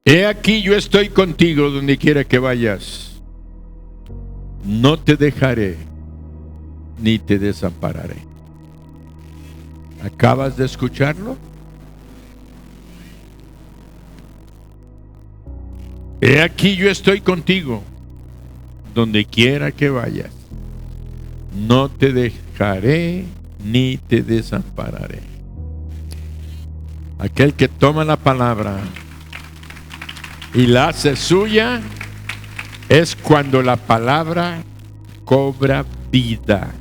He aquí yo estoy contigo donde quiera que vayas. No te dejaré ni te desampararé. ¿Acabas de escucharlo? He aquí yo estoy contigo donde quiera que vayas. No te dejaré ni te desampararé. Aquel que toma la palabra y la hace suya es cuando la palabra cobra vida.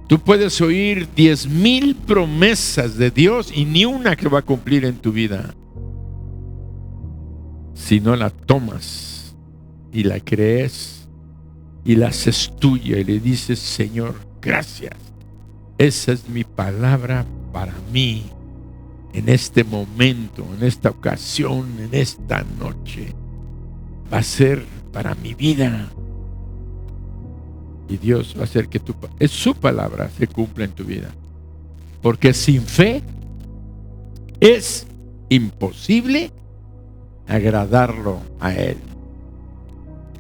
Tú puedes oír 10,000 promesas de Dios y ni una que va a cumplir en tu vida si no la tomas y la crees y la haces tuya y le dices: Señor, gracias, esa es mi palabra para mí en este momento, en esta ocasión, en esta noche. Va a ser para mi vida. Y Dios va a hacer que su palabra se cumpla en tu vida. Porque sin fe es imposible agradarlo a Él.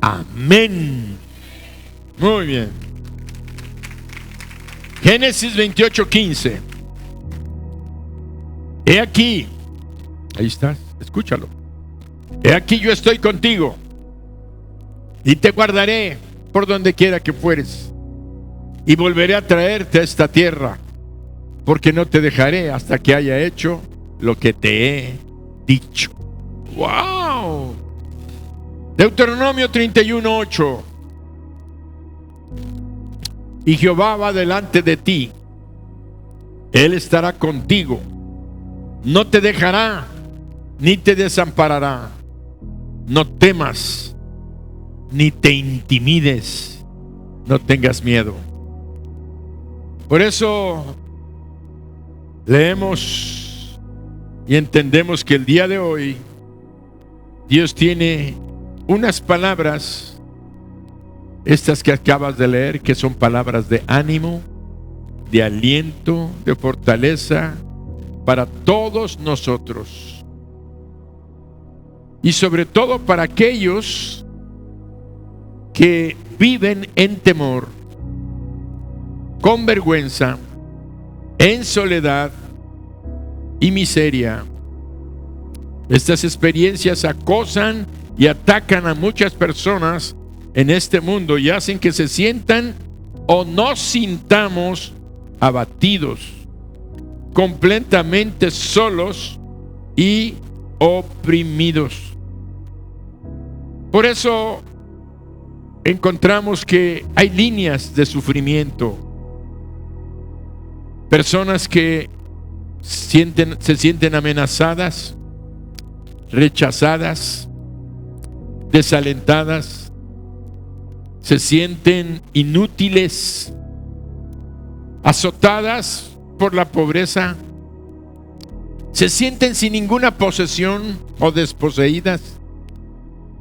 Amén. Muy bien. Génesis 28:15. He aquí, ahí estás, escúchalo. He aquí yo estoy contigo y te guardaré por donde quiera que fueres y volveré a traerte a esta tierra, porque no te dejaré hasta que haya hecho lo que te he dicho. ¡Wow! Deuteronomio 31:8. Y Jehová va delante de ti, Él estará contigo, no te dejará ni te desamparará. No temas ni te intimides, no tengas miedo. Por eso leemos y entendemos que el día de hoy Dios tiene unas palabras, estas que acabas de leer, que son palabras de ánimo, de aliento, de fortaleza para todos nosotros. Y sobre todo para aquellos que viven en temor, con vergüenza, en soledad y miseria. Estas experiencias acosan y atacan a muchas personas en este mundo y hacen que se sientan o nos sintamos abatidos, completamente solos y oprimidos. Por eso encontramos que hay líneas de sufrimiento. Personas que se sienten amenazadas, rechazadas, desalentadas, se sienten inútiles, azotadas por la pobreza, se sienten sin ninguna posesión o desposeídas.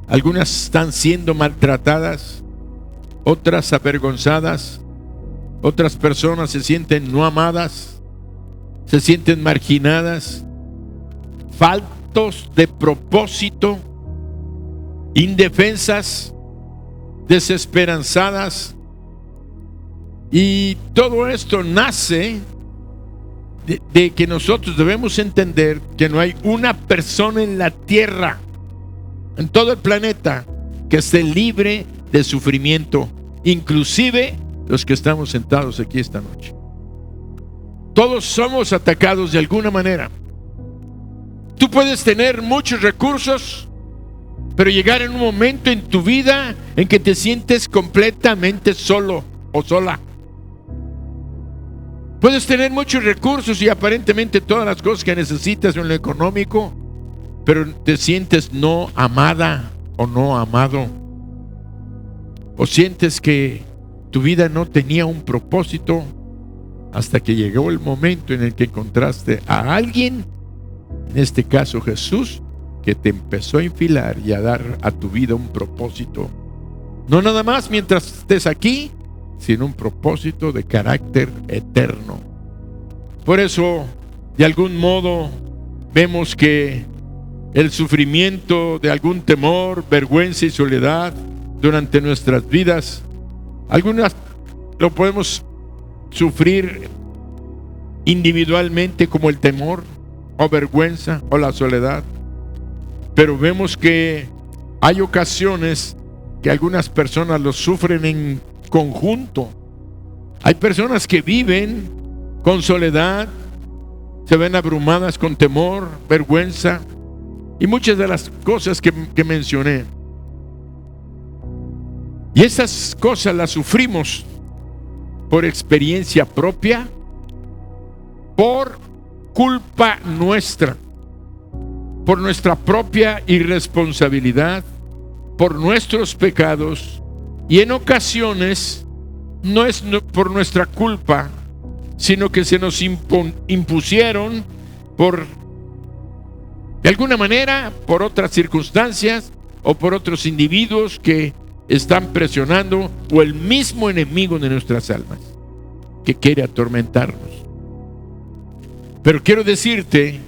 Algunas están siendo maltratadas, otras avergonzadas, otras personas se sienten no amadas, se sienten marginadas, faltos de propósito, indefensas, desesperanzadas. Y todo esto nace de que nosotros debemos entender que no hay una persona en la tierra, en todo el planeta, que esté libre de sufrimiento, inclusive los que estamos sentados aquí esta noche. Todos somos atacados de alguna manera. Tú puedes tener muchos recursos, pero llegar en un momento en tu vida en que te sientes completamente solo o sola. Puedes tener muchos recursos y aparentemente todas las cosas que necesitas en lo económico, pero te sientes no amada o no amado. O sientes que tu vida no tenía un propósito hasta que llegó el momento en el que encontraste a alguien, en este caso Jesús, que te empezó a infilar y a dar a tu vida un propósito. No nada más mientras estés aquí, sino un propósito de carácter eterno. Por eso, de algún modo, vemos que el sufrimiento de algún temor, vergüenza y soledad durante nuestras vidas. Algunas lo podemos sufrir individualmente, como el temor o vergüenza o la soledad, pero vemos que hay ocasiones que algunas personas lo sufren en conjunto. Hay personas que viven con soledad, se ven abrumadas con temor, vergüenza y muchas de las cosas que mencioné. Y esas cosas las sufrimos por experiencia propia, por culpa nuestra, por nuestra propia irresponsabilidad, por nuestros pecados, y en ocasiones no es por nuestra culpa, sino que se nos impusieron de alguna manera, por otras circunstancias o por otros individuos que están presionando, o el mismo enemigo de nuestras almas que quiere atormentarnos. Pero quiero decirte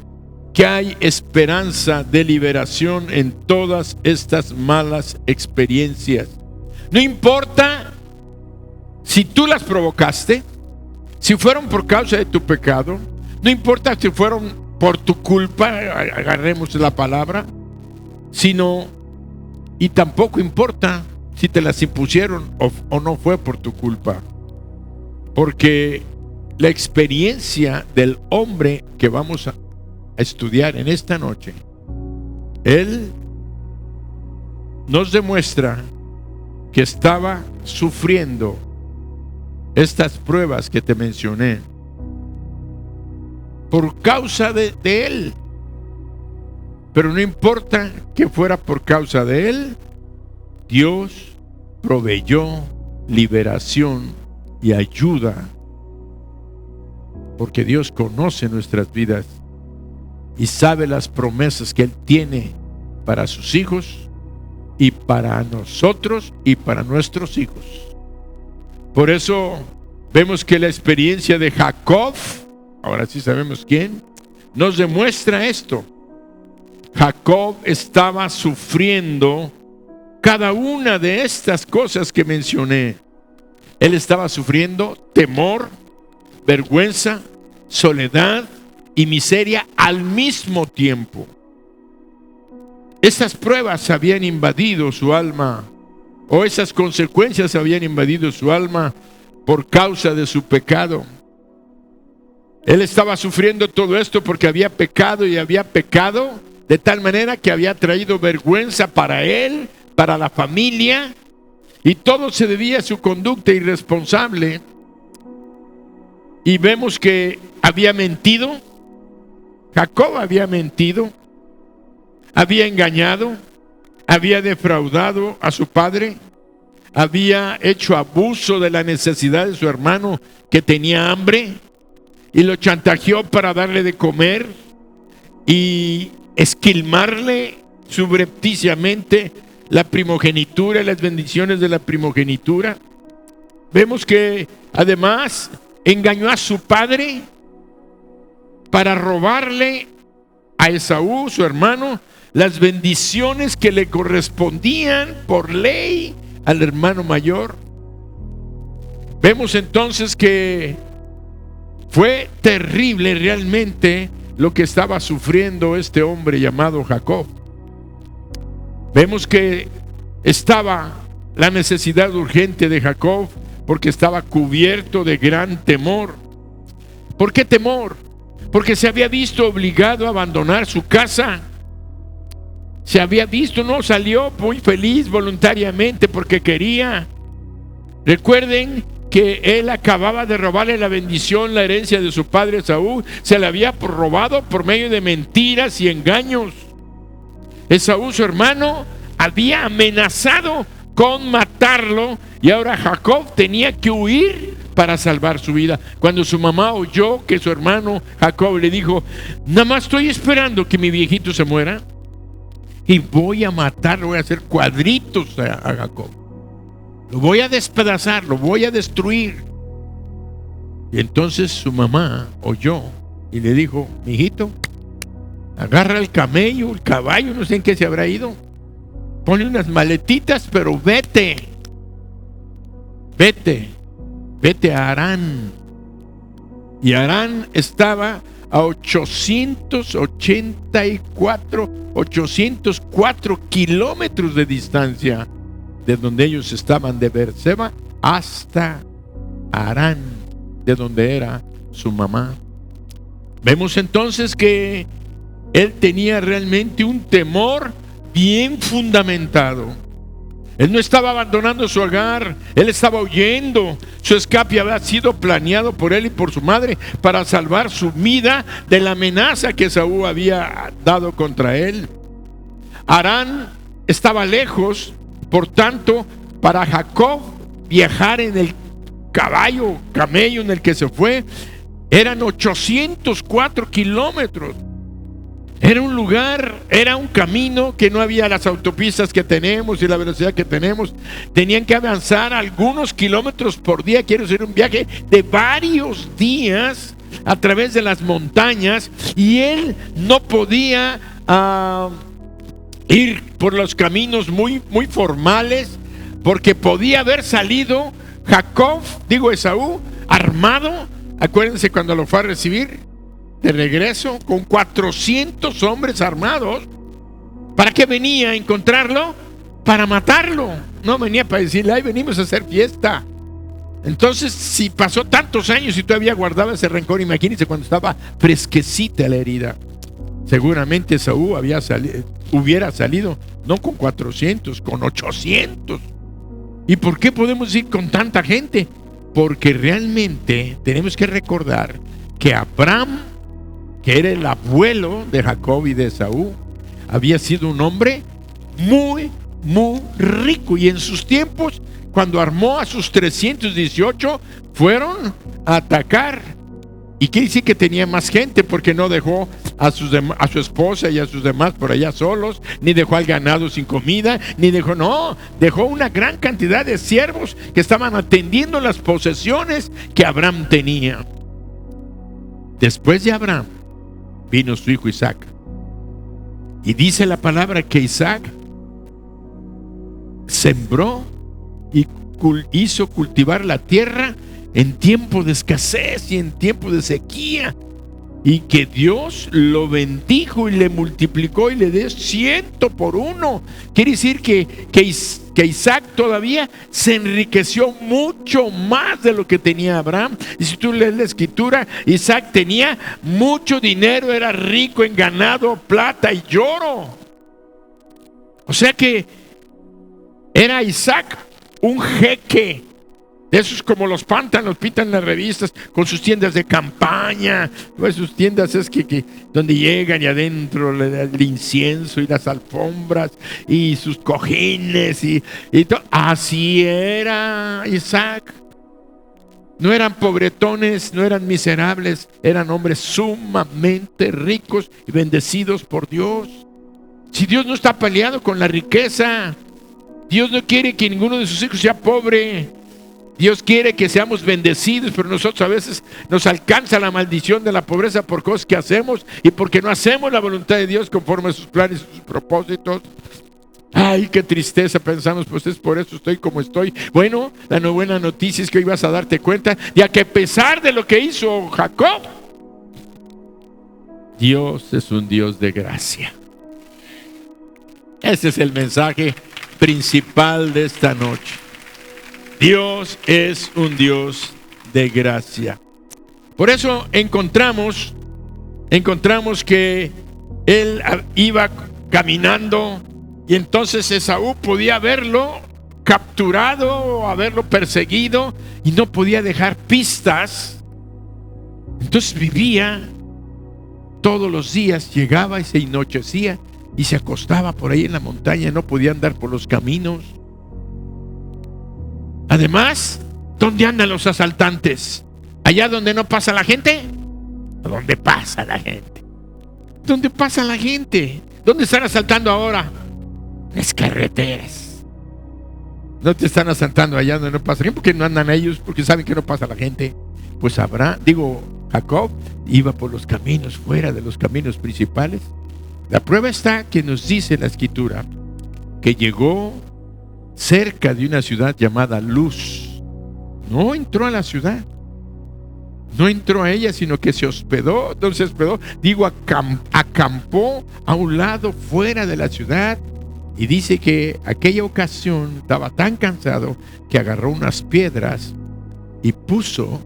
que hay esperanza de liberación en todas estas malas experiencias. No importa si tú las provocaste, si fueron por causa de tu pecado, no importa si fueron por tu culpa, agarremos la palabra, sino, y tampoco importa si te las impusieron o no fue por tu culpa, porque la experiencia del hombre que vamos a estudiar en esta noche, él nos demuestra que estaba sufriendo estas pruebas que te mencioné por causa de él. Pero no importa que fuera por causa de él, Dios proveyó liberación y ayuda, porque Dios conoce nuestras vidas y sabe las promesas que Él tiene para sus hijos y para nosotros y para nuestros hijos. Por eso vemos que la experiencia de Jacob, ahora sí sabemos quién, nos demuestra esto. Jacob estaba sufriendo cada una de estas cosas que mencioné. Él estaba sufriendo temor, vergüenza, soledad y miseria al mismo tiempo. Esas pruebas habían invadido su alma, o esas consecuencias habían invadido su alma por causa de su pecado. Él estaba sufriendo todo esto porque había pecado, y había pecado de tal manera que había traído vergüenza para él, para la familia, y todo se debía a su conducta irresponsable. Y vemos que había mentido. Jacob había mentido, había engañado, había defraudado a su padre, había hecho abuso de la necesidad de su hermano que tenía hambre, y lo chantajeó para darle de comer y esquilmarle subrepticiamente la primogenitura y las bendiciones de la primogenitura. Vemos que además engañó a su padre para robarle a Esaú, su hermano, las bendiciones que le correspondían por ley al hermano mayor. Vemos entonces que fue terrible realmente lo que estaba sufriendo este hombre llamado Jacob. Vemos que estaba la necesidad urgente de Jacob porque estaba cubierto de gran temor. ¿Por qué temor? Porque se había visto obligado a abandonar su casa. Se había visto, no salió muy feliz voluntariamente porque quería. Recuerden que él acababa de robarle la bendición, la herencia de su padre Esaú. Se la había robado por medio de mentiras y engaños. Esaú, su hermano, había amenazado con matarlo, y ahora Jacob tenía que huir para salvar su vida. Cuando su mamá oyó que su hermano Jacob le dijo: nada más estoy esperando que mi viejito se muera y voy a matarlo, voy a hacer cuadritos a Jacob, lo voy a despedazar, lo voy a destruir. Y entonces su mamá oyó y le dijo: mijito, agarra el camello, el caballo, no sé en qué se habrá ido, pone unas maletitas, pero vete a Harán. Y Harán estaba a 804 kilómetros de distancia de donde ellos estaban, de Beerseba hasta Harán, de donde era su mamá. Vemos entonces que él tenía realmente un temor bien fundamentado. Él no estaba abandonando su hogar, él estaba huyendo. Su escape había sido planeado por él y por su madre para salvar su vida de la amenaza que Esaú había dado contra él. Harán estaba lejos, por tanto, para Jacob viajar en el camello en el que se fue, eran 804 kilómetros. Era un lugar, era un camino que no había las autopistas que tenemos y la velocidad que tenemos. Tenían que avanzar algunos kilómetros por día. Quiero decir, un viaje de varios días a través de las montañas. Y él no podía ir por los caminos muy formales, porque podía haber salido Esaú, armado. Acuérdense cuando lo fue a recibir de regreso con 400 hombres armados. ¿Para qué venía a encontrarlo? Para matarlo. No venía para decirle, ay, venimos a hacer fiesta. Entonces, si pasó tantos años y todavía guardaba ese rencor, imagínense cuando estaba fresquecita la herida. Seguramente Esaú hubiera salido no con 400, con 800. ¿Y por qué podemos ir con tanta gente? Porque realmente tenemos que recordar que Abraham, que era el abuelo de Jacob y de Esaú, había sido un hombre muy rico. Y en sus tiempos, cuando armó a sus 318, fueron a atacar. Y quiere decir que tenía más gente, porque no dejó a su esposa y a sus demás por allá solos, ni dejó al ganado sin comida, dejó una gran cantidad de siervos que estaban atendiendo las posesiones que Abraham tenía. Después de Abraham vino su hijo Isaac. Y dice la palabra que Isaac sembró y hizo cultivar la tierra en tiempo de escasez y en tiempo de sequía, y que Dios lo bendijo y le multiplicó y le dio 100 por 1. Quiere decir que Isaac todavía se enriqueció mucho más de lo que tenía Abraham. Y si tú lees la escritura, Isaac tenía mucho dinero, era rico en ganado, plata y oro. O sea que era Isaac un jeque, de esos como los pintan en las revistas, con sus tiendas de campaña. Pues sus tiendas es que donde llegan y adentro el incienso y las alfombras y sus cojines y todo. Así era Isaac. No eran pobretones, no eran miserables, eran hombres sumamente ricos y bendecidos por Dios. Si Dios no está peleado con la riqueza, Dios no quiere que ninguno de sus hijos sea pobre. Dios quiere que seamos bendecidos, pero nosotros a veces nos alcanza la maldición de la pobreza por cosas que hacemos y porque no hacemos la voluntad de Dios conforme a sus planes y sus propósitos. Ay, qué tristeza, pensamos, pues es por eso estoy como estoy. Bueno, la buena noticia es que hoy vas a darte cuenta de que a pesar de lo que hizo Jacob, Dios es un Dios de gracia. Ese es el mensaje principal de esta noche. Dios es un Dios de gracia. Por eso encontramos que él iba caminando y entonces Esaú podía haberlo capturado o haberlo perseguido y no podía dejar pistas. Entonces vivía todos los días, llegaba y se anochecía y se acostaba por ahí en la montaña, no podía andar por los caminos. Además, ¿dónde andan los asaltantes? ¿Allá donde no pasa la gente? ¿A dónde pasa la gente? ¿Dónde pasa la gente? ¿Dónde están asaltando ahora? Las carreteras. No te están asaltando allá donde no pasa la gente, porque no andan ellos, porque saben que no pasa la gente. Pues Jacob iba por los caminos, fuera de los caminos principales, La prueba está que nos dice la Escritura que llegó cerca de una ciudad llamada Luz. No entró a la ciudad, no entró a ella, sino que se hospedó. Acampó a un lado fuera de la ciudad. Y dice que aquella ocasión estaba tan cansado que agarró unas piedras y puso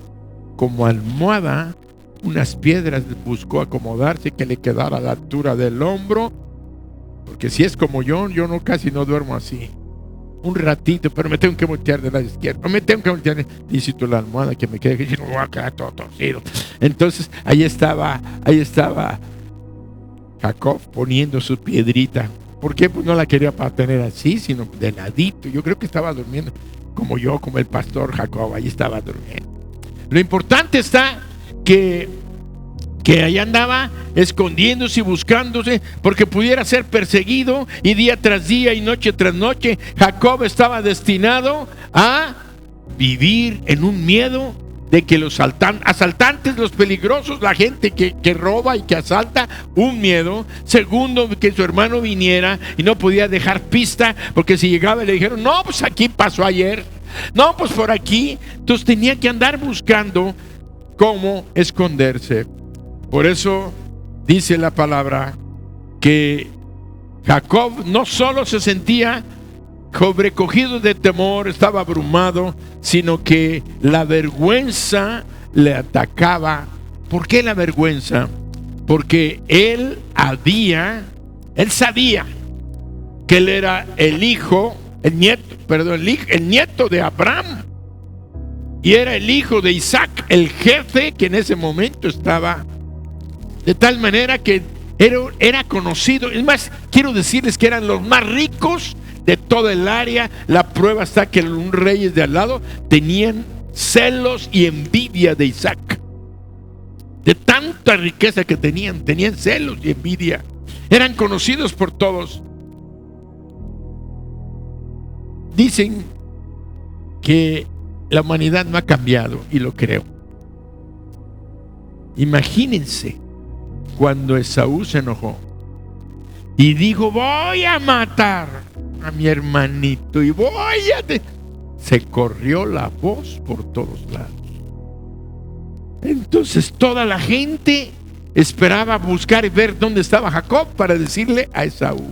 como almohada unas piedras, buscó acomodarse que le quedara a la altura del hombro, porque si es como yo casi no duermo así. Un ratito, pero me tengo que voltear de la izquierda, me tengo que voltear, necesito la almohada que me quede, que si no voy a quedar todo torcido. Entonces ahí estaba Jacob poniendo su piedrita. ¿Por qué? Pues no la quería para tener así, sino de ladito. Yo creo que estaba durmiendo como yo, como el pastor Jacob, ahí estaba durmiendo. Lo importante está que ahí andaba escondiéndose y buscándose porque pudiera ser perseguido, y día tras día y noche tras noche Jacob estaba destinado a vivir en un miedo de que los asaltantes, los peligrosos, la gente que roba y que asalta, un miedo. Segundo, que su hermano viniera y no podía dejar pista, porque si llegaba y le dijeron, no, pues aquí pasó ayer, no, pues por aquí. Entonces tenía que andar buscando cómo esconderse. Por eso dice la palabra que Jacob no solo se sentía sobrecogido de temor, estaba abrumado, sino que la vergüenza le atacaba. ¿Por qué la vergüenza? Porque él sabía que él era el nieto de Abraham, y era el hijo de Isaac, el jefe, que en ese momento estaba de tal manera que era conocido. Es más, quiero decirles que eran los más ricos de toda el área. La prueba está que un reyes de al lado tenían celos y envidia de Isaac. De tanta riqueza que tenían celos y envidia. Eran conocidos por todos. Dicen que la humanidad no ha cambiado, y lo creo. Imagínense cuando Esaú se enojó y dijo, voy a matar a mi hermanito y se corrió la voz por todos lados. Entonces toda la gente esperaba buscar y ver dónde estaba Jacob para decirle a Esaú.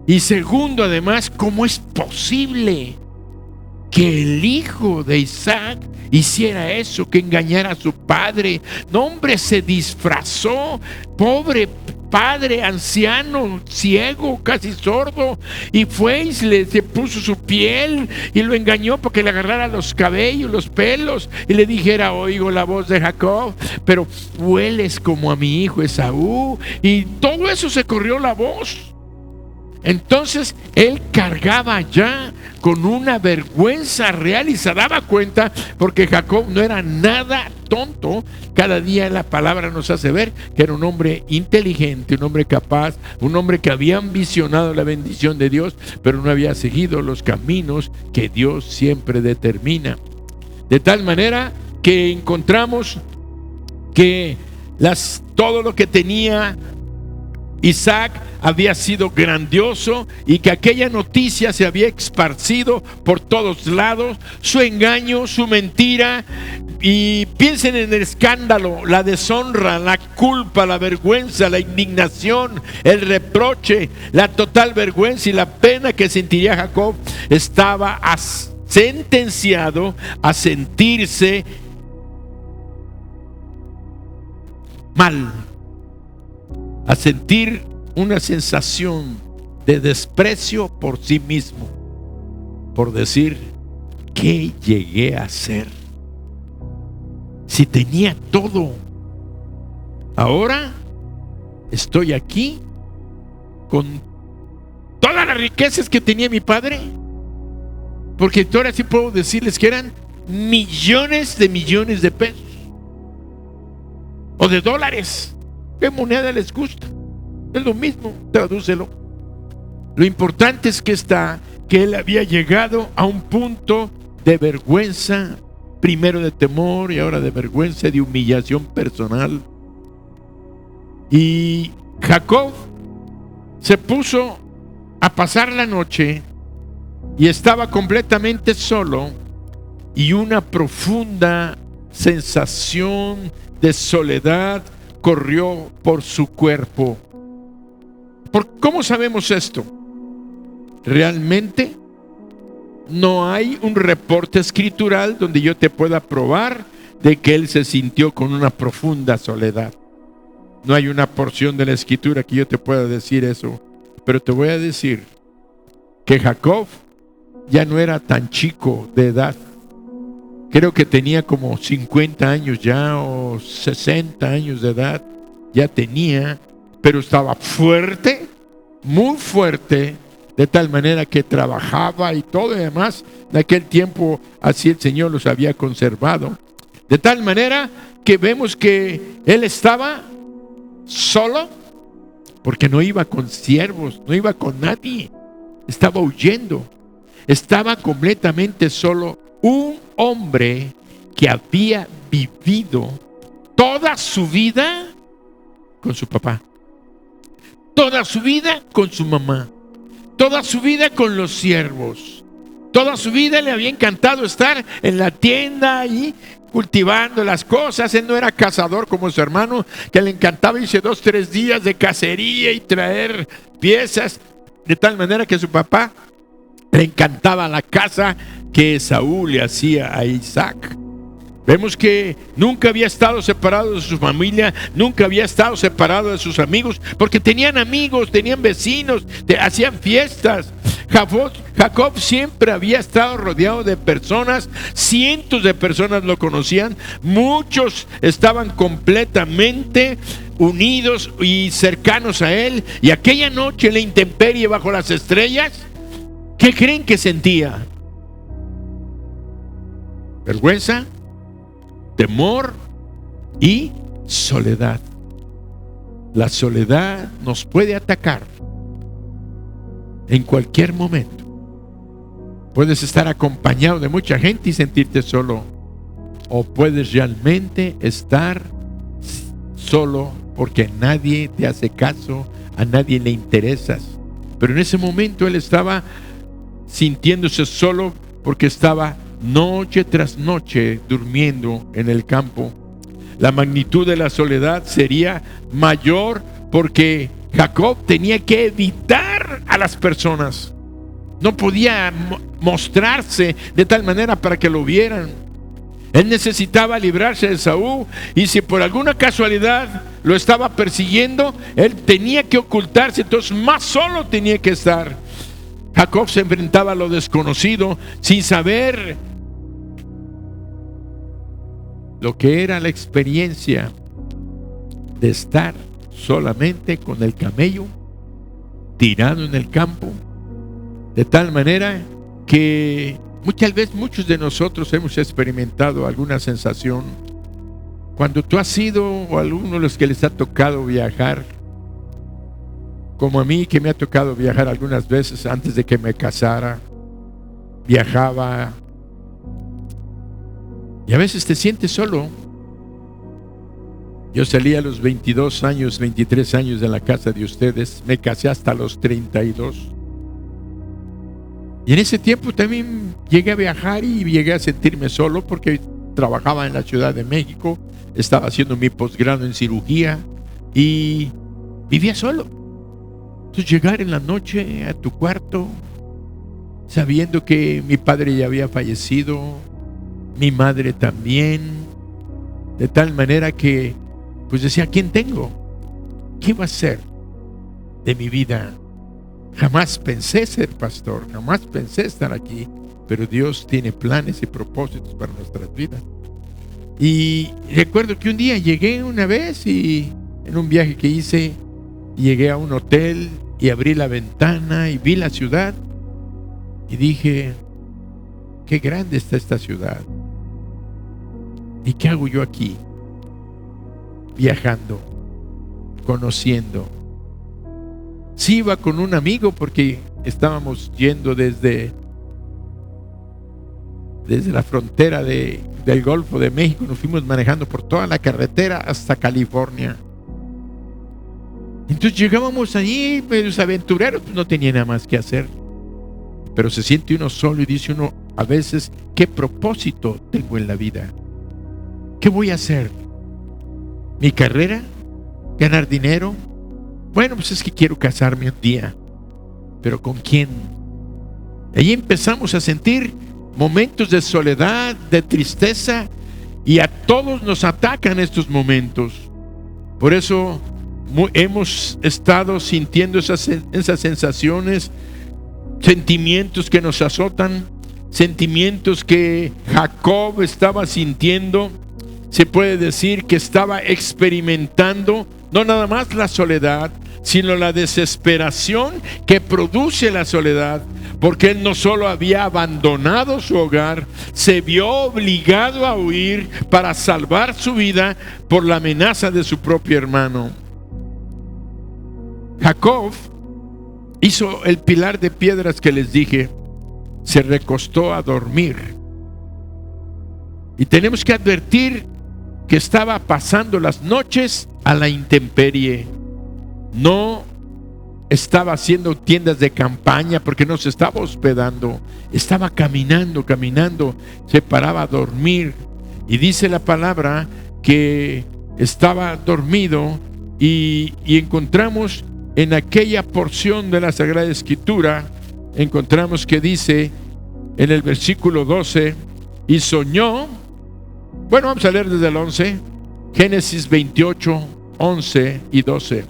Y segundo, además, ¿cómo es posible que el hijo de Isaac hiciera eso, que engañara a su padre? No, hombre, se disfrazó, pobre padre, anciano, ciego, casi sordo, y fue y se puso su piel y lo engañó porque le agarrara los cabellos, los pelos, y le dijera, oigo la voz de Jacob, pero hueles como a mi hijo Esaú. Y todo eso se corrió la voz. Entonces él cargaba ya con una vergüenza real y se daba cuenta, porque Jacob no era nada tonto. Cada día la palabra nos hace ver que era un hombre inteligente, un hombre capaz, un hombre que había ambicionado la bendición de Dios, pero no había seguido los caminos que Dios siempre determina. De tal manera que encontramos que todo lo que tenía Isaac había sido grandioso, y que aquella noticia se había esparcido por todos lados, su engaño, su mentira. Y piensen en el escándalo, la deshonra, la culpa, la vergüenza, la indignación, el reproche, la total vergüenza y la pena que sentiría Jacob. Estaba sentenciado a sentirse mal, a sentir una sensación de desprecio por sí mismo, por decir, ¿qué llegué a hacer? Si tenía todo, ahora estoy aquí con todas las riquezas que tenía mi padre, porque ahora sí puedo decirles que eran millones de pesos o de dólares. ¿Qué moneda les gusta? Es lo mismo, tradúcelo. Lo importante es que él había llegado a un punto de vergüenza, primero de temor y ahora de vergüenza, de humillación personal. Y Jacob se puso a pasar la noche y estaba completamente solo, y una profunda sensación de soledad corrió por su cuerpo. ¿Cómo sabemos esto? Realmente no hay un reporte escritural donde yo te pueda probar de que él se sintió con una profunda soledad. No hay una porción de la escritura que yo te pueda decir eso, pero te voy a decir que Jacob ya no era tan chico de edad. Creo que tenía como 50 años ya, o 60 años de edad, ya tenía, pero estaba fuerte, muy fuerte, de tal manera que trabajaba y todo, y demás. En aquel tiempo así el Señor los había conservado, de tal manera que vemos que él estaba solo, porque no iba con siervos, no iba con nadie, estaba huyendo, estaba completamente solo. Un hombre que había vivido toda su vida con su papá, toda su vida con su mamá, toda su vida con los siervos, toda su vida le había encantado estar en la tienda y cultivando las cosas. Él no era cazador como su hermano, que le encantaba irse 2 o 3 días de cacería y traer piezas, de tal manera que su papá le encantaba la caza que Esaú le hacía a Isaac. Vemos que nunca había estado separado de su familia, nunca había estado separado de sus amigos, porque tenían amigos, tenían vecinos, hacían fiestas. Jacob siempre había estado rodeado de personas, cientos de personas lo conocían, muchos estaban completamente unidos y cercanos a él. Y aquella noche en la intemperie bajo las estrellas, ¿qué creen que sentía? Vergüenza, temor y soledad. La soledad nos puede atacar en cualquier momento. Puedes estar acompañado de mucha gente y sentirte solo, o puedes realmente estar solo porque nadie te hace caso, a nadie le interesas. Pero en ese momento él estaba sintiéndose solo porque estaba noche tras noche durmiendo en el campo. La magnitud de la soledad sería mayor porque Jacob tenía que evitar a las personas. No podía mostrarse de tal manera para que lo vieran. Él necesitaba librarse de Esaú, y si por alguna casualidad lo estaba persiguiendo, él tenía que ocultarse, entonces más solo tenía que estar. Jacob se enfrentaba a lo desconocido sin saber lo que era la experiencia de estar solamente con el camello tirado en el campo, de tal manera que muchas veces muchos de nosotros hemos experimentado alguna sensación cuando tú has sido, o alguno de los que les ha tocado viajar, como a mí, que me ha tocado viajar algunas veces antes de que me casara. Viajaba y a veces te sientes solo. Yo salí a los 22 años, 23 años de la casa de ustedes. Me casé hasta los 32. Y en ese tiempo también llegué a viajar y llegué a sentirme solo porque trabajaba en la Ciudad de México. Estaba haciendo mi posgrado en cirugía y vivía solo. Entonces llegar en la noche a tu cuarto sabiendo que mi padre ya había fallecido, mi madre también, de tal manera que pues decía, ¿quién tengo? ¿Qué va a ser de mi vida? Jamás pensé ser pastor, jamás pensé estar aquí, pero Dios tiene planes y propósitos para nuestras vidas. Y recuerdo que un día llegué una vez, y en un viaje que hice, llegué a un hotel y abrí la ventana y vi la ciudad y dije, qué grande está esta ciudad. ¿Y qué hago yo aquí? Viajando, conociendo. Sí, iba con un amigo porque estábamos yendo desde la frontera del Golfo de México. Nos fuimos manejando por toda la carretera hasta California. Entonces llegábamos ahí, medios aventureros, pues no tenía nada más que hacer. Pero se siente uno solo y dice uno a veces, ¿qué propósito tengo en la vida? ¿Qué voy a hacer? ¿Mi carrera? ¿Ganar dinero? Bueno, pues es que quiero casarme un día. ¿Pero con quién? Ahí empezamos a sentir momentos de soledad, de tristeza, y a todos nos atacan estos momentos. Por eso hemos estado sintiendo esas sensaciones, sentimientos que nos azotan, sentimientos que Jacob estaba sintiendo. Se puede decir que estaba experimentando no nada más la soledad, sino la desesperación que produce la soledad, porque él no solo había abandonado su hogar, se vio obligado a huir para salvar su vida por la amenaza de su propio hermano. Jacob hizo el pilar de piedras que les dije, se recostó a dormir. Y tenemos que advertir que estaba pasando las noches a la intemperie. No estaba haciendo tiendas de campaña porque no se estaba hospedando. Estaba caminando, se paraba a dormir. Y dice la palabra que estaba dormido y encontramos en aquella porción de la Sagrada Escritura, encontramos que dice en el versículo 12, y soñó. Bueno, vamos a leer desde el 11, Génesis 28, 11 y 12.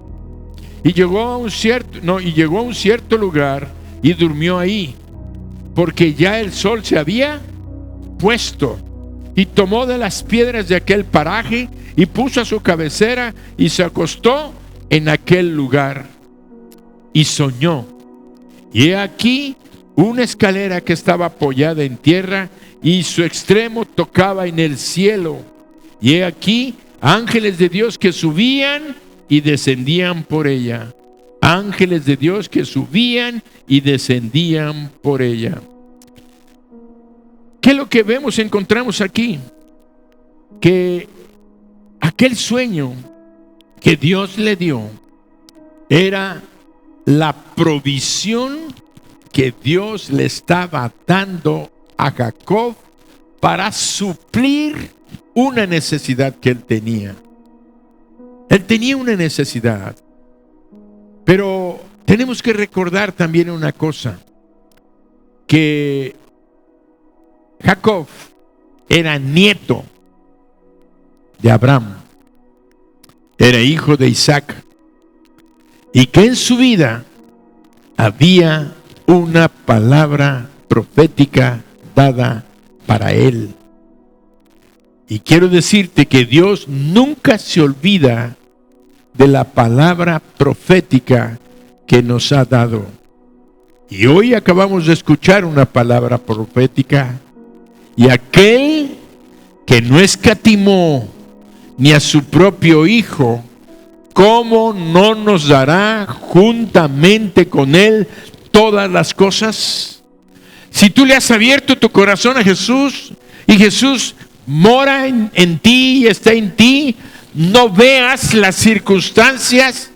Y llegó a un cierto lugar y durmió ahí, porque ya el sol se había puesto. Y tomó de las piedras de aquel paraje y puso a su cabecera y se acostó en aquel lugar. Y soñó. Y he aquí una escalera que estaba apoyada en tierra y su extremo tocaba en el cielo. Y he aquí ángeles de Dios que subían y descendían por ella. Ángeles de Dios que subían y descendían por ella. ¿Qué es lo que vemos, encontramos aquí? Que aquel sueño que Dios le dio era la provisión que Dios le estaba dando a Jacob para suplir una necesidad que él tenía. Él tenía una necesidad, pero tenemos que recordar también una cosa, que Jacob era nieto de Abraham, era hijo de Isaac, y que en su vida había una palabra profética dada para él. Y quiero decirte que Dios nunca se olvida de la palabra profética que nos ha dado. Y hoy acabamos de escuchar una palabra profética. Y aquel que no escatimó ni a su propio Hijo, ¿cómo no nos dará juntamente con Él todas las cosas? Si tú le has abierto tu corazón a Jesús y Jesús mora en ti y está en ti, no veas las circunstancias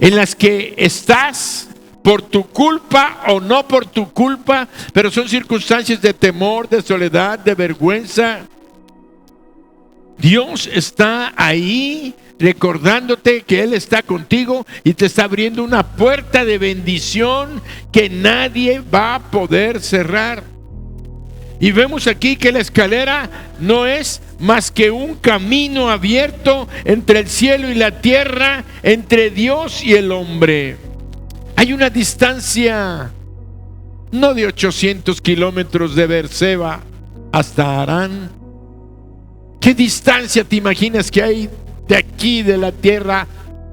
en las que estás por tu culpa o no por tu culpa, pero son circunstancias de temor, de soledad, de vergüenza. Dios está ahí recordándote que Él está contigo y te está abriendo una puerta de bendición que nadie va a poder cerrar. Y vemos aquí que la escalera no es más que un camino abierto entre el cielo y la tierra, entre Dios y el hombre. Hay una distancia no de 800 kilómetros de Beerseba hasta Harán. ¿Qué distancia te imaginas que hay de aquí, de la tierra,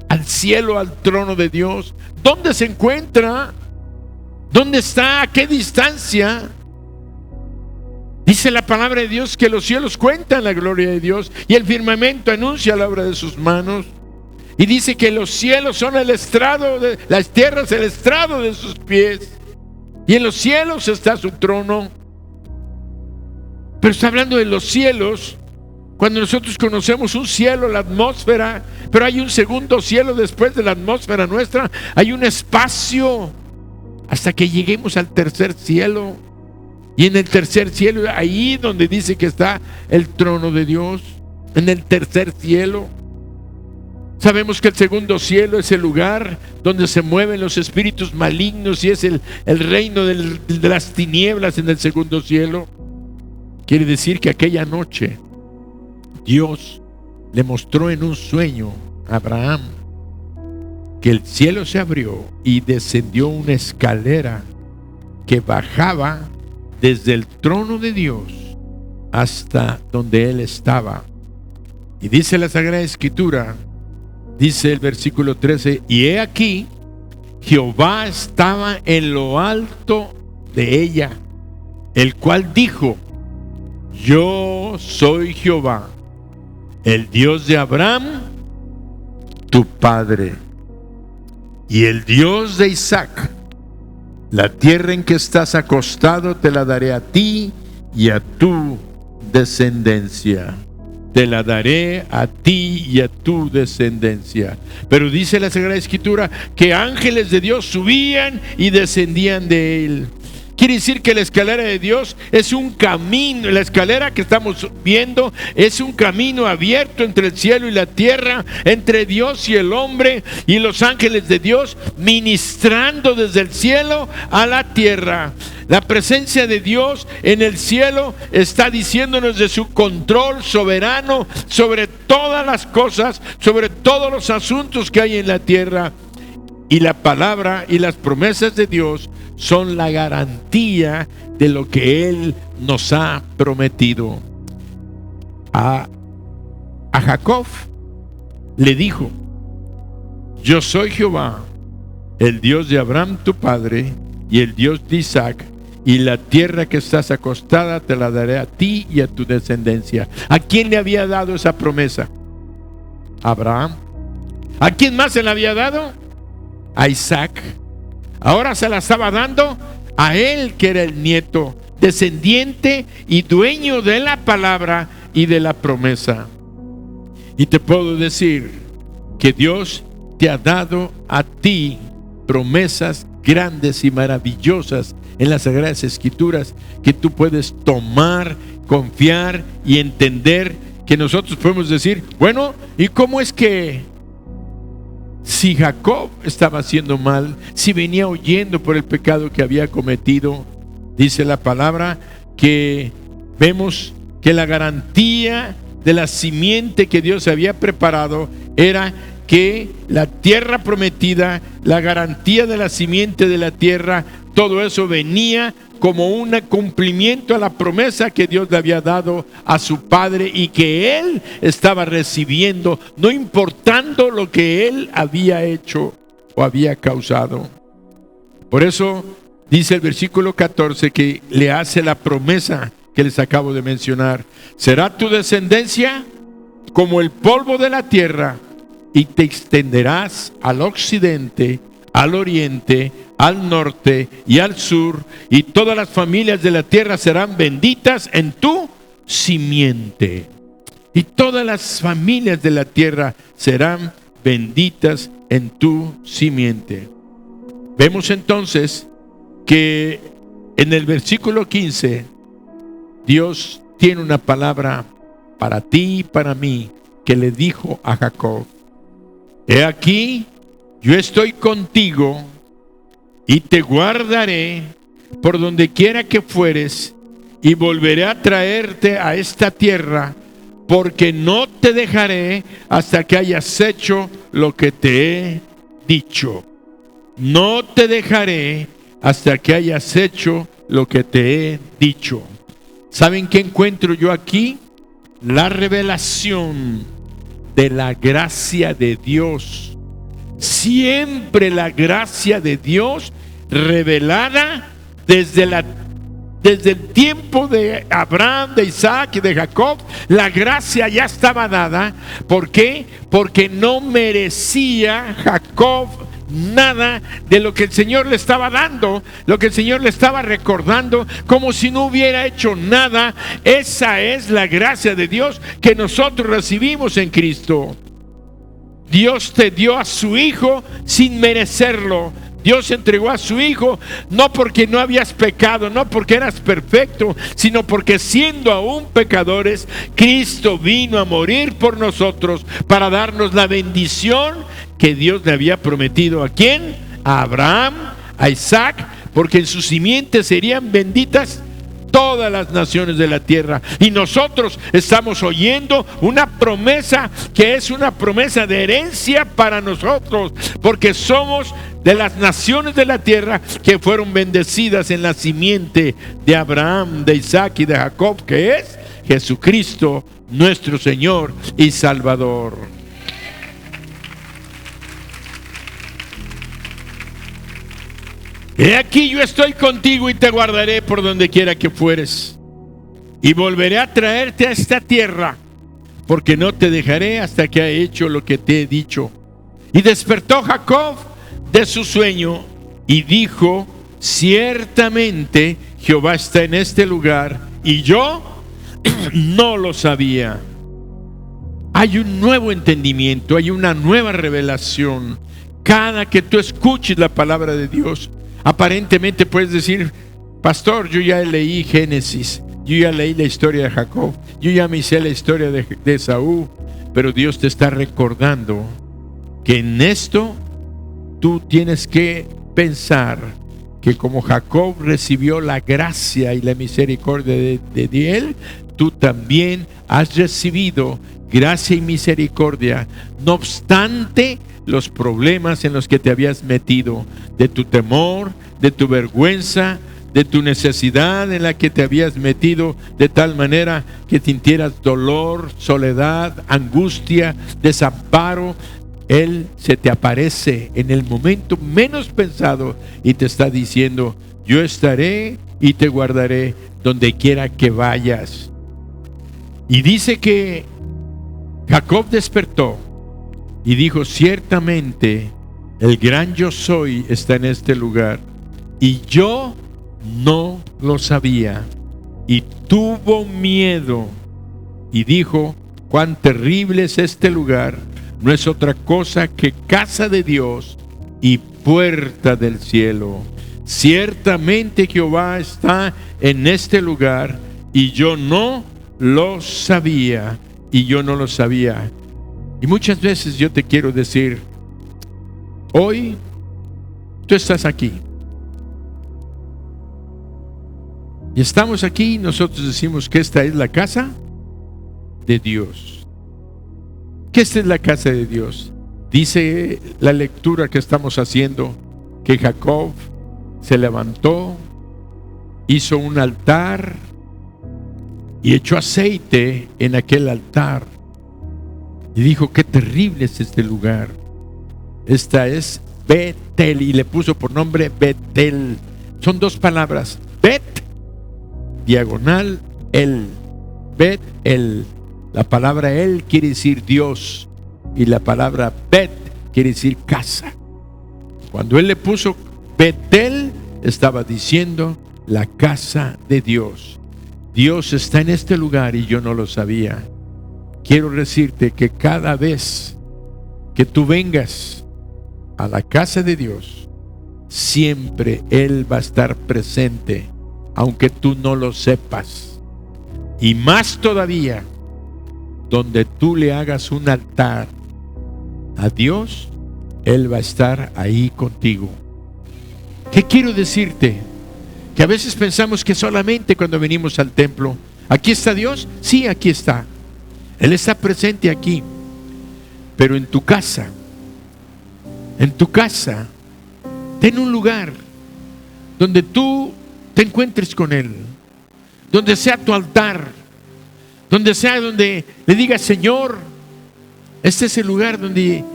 al cielo, al trono de Dios? ¿Dónde se encuentra? ¿Dónde está? ¿A qué distancia? Dice la palabra de Dios que los cielos cuentan la gloria de Dios y el firmamento anuncia la obra de sus manos. Y dice que los cielos son el estrado, las tierras el estrado de sus pies. Y en los cielos está su trono. Pero está hablando de los cielos Cuando nosotros conocemos un cielo, la atmósfera, pero hay un segundo cielo después de la atmósfera nuestra, hay un espacio hasta que lleguemos al tercer cielo. Y en el tercer cielo, ahí donde dice que está el trono de Dios, en el tercer cielo. Sabemos que el segundo cielo es el lugar donde se mueven los espíritus malignos y es el reino de las tinieblas en el segundo cielo. Quiere decir que aquella noche Dios le mostró en un sueño a Abraham que el cielo se abrió y descendió una escalera que bajaba desde el trono de Dios hasta donde él estaba. Y dice la Sagrada Escritura, dice el versículo 13, y he aquí, Jehová estaba en lo alto de ella, el cual dijo, yo soy Jehová, el Dios de Abraham, tu padre, y el Dios de Isaac. La tierra en que estás acostado te la daré a ti y a tu descendencia. Te la daré a ti y a tu descendencia. Pero dice la Sagrada Escritura que ángeles de Dios subían y descendían de él. Quiere decir que la escalera de Dios es un camino. La escalera que estamos viendo es un camino abierto entre el cielo y la tierra, entre Dios y el hombre, y los ángeles de Dios ministrando desde el cielo a la tierra. La presencia de Dios en el cielo está diciéndonos de su control soberano sobre todas las cosas, sobre todos los asuntos que hay en la tierra. Y la palabra y las promesas de Dios son la garantía de lo que Él nos ha prometido. A Jacob le dijo, yo soy Jehová, el Dios de Abraham tu padre y el Dios de Isaac, y la tierra que estás acostada te la daré a ti y a tu descendencia. ¿A quién le había dado esa promesa? A Abraham. ¿A quién más se la había dado? A Isaac. Ahora se la estaba dando a él, que era el nieto, descendiente y dueño de la palabra y de la promesa. Y te puedo decir que Dios te ha dado a ti promesas grandes y maravillosas en las Sagradas Escrituras que tú puedes tomar, confiar y entender, que nosotros podemos decir, bueno, ¿y cómo es que si Jacob estaba haciendo mal, si venía huyendo por el pecado que había cometido? Dice la palabra que vemos que la garantía de la simiente que Dios había preparado era que la tierra prometida, la garantía de la simiente de la tierra, todo eso venía como un cumplimiento a la promesa que Dios le había dado a su padre y que él estaba recibiendo, no importando lo que él había hecho o había causado. Por eso dice el versículo 14 que le hace la promesa que les acabo de mencionar. Será tu descendencia como el polvo de la tierra, y te extenderás al occidente, al oriente, al norte y al sur, y todas las familias de la tierra serán benditas en tu simiente. Y todas las familias de la tierra serán benditas en tu simiente. Vemos entonces que en el versículo 15 Dios tiene una palabra para ti y para mí, que le dijo a Jacob: he aquí, yo estoy contigo y te guardaré por donde quiera que fueres, y volveré a traerte a esta tierra, porque no te dejaré hasta que hayas hecho lo que te he dicho. No te dejaré hasta que hayas hecho lo que te he dicho. ¿Saben qué encuentro yo aquí? La revelación de la gracia de Dios. Siempre la gracia de Dios revelada desde el tiempo de Abraham, de Isaac y de Jacob. La gracia ya estaba dada. ¿Por qué? Porque no merecía Jacob nada de lo que el Señor le estaba dando, lo que el Señor le estaba recordando, como si no hubiera hecho nada. Esa es la gracia de Dios que nosotros recibimos en Cristo. Dios te dio a su Hijo sin merecerlo. Dios entregó a su Hijo no porque no habías pecado, no porque eras perfecto, sino porque siendo aún pecadores, Cristo vino a morir por nosotros para darnos la bendición que Dios le había prometido. ¿A quién? A Abraham, a Isaac, porque en su simiente serían benditas todas las naciones de la tierra. Y nosotros estamos oyendo una promesa que es una promesa de herencia para nosotros, porque somos de las naciones de la tierra que fueron bendecidas en la simiente de Abraham, de Isaac y de Jacob, que es Jesucristo, nuestro Señor y Salvador. He aquí, yo estoy contigo y te guardaré por donde quiera que fueres, y volveré a traerte a esta tierra, porque no te dejaré hasta que haya hecho lo que te he dicho. Y despertó Jacob de su sueño y dijo: ciertamente Jehová está en este lugar, y yo no lo sabía. Hay un nuevo entendimiento, hay una nueva revelación. Cada que tú escuches la palabra de Dios, aparentemente puedes decir: pastor, yo ya leí Génesis, yo ya leí la historia de Jacob, yo ya me hice la historia de Esaú. Pero Dios te está recordando que en esto tú tienes que pensar que como Jacob recibió la gracia y la misericordia de él, tú también has recibido gracia y misericordia, no obstante los problemas en los que te habías metido, de tu temor, de tu vergüenza, de tu necesidad en la que te habías metido, de tal manera que sintieras dolor, soledad, angustia, desamparo. Él se te aparece en el momento menos pensado y te está diciendo: yo estaré y te guardaré donde quiera que vayas. Y dice que Jacob despertó y dijo: ciertamente el gran yo soy está en este lugar, y yo no lo sabía. Y tuvo miedo y dijo: cuán terrible es este lugar. No es otra cosa que casa de Dios y puerta del cielo. Ciertamente Jehová está en este lugar, y yo no lo sabía. Y yo no lo sabía. Y muchas veces yo te quiero decir: hoy tú estás aquí. Y estamos aquí y nosotros decimos que esta es la casa de Dios. Que esta es la casa de Dios. Dice la lectura que estamos haciendo que Jacob se levantó, hizo un altar y echó aceite en aquel altar. Y dijo: qué terrible es este lugar. Esta es Betel, y le puso por nombre Betel. Son dos palabras: Bet, diagonal, el. Bet-el. La palabra el quiere decir Dios, y la palabra Bet quiere decir casa. Cuando él le puso Betel, estaba diciendo la casa de Dios. Dios está en este lugar y yo no lo sabía. Quiero decirte que cada vez que tú vengas a la casa de Dios, siempre Él va a estar presente, aunque tú no lo sepas. Y más todavía, donde tú le hagas un altar a Dios, Él va a estar ahí contigo. ¿Qué quiero decirte? Que a veces pensamos que solamente cuando venimos al templo, ¿aquí está Dios? Sí, aquí está. Él está presente aquí. Pero en tu casa, ten un lugar donde tú te encuentres con Él, donde sea tu altar, donde sea donde le digas: Señor, este es el lugar donde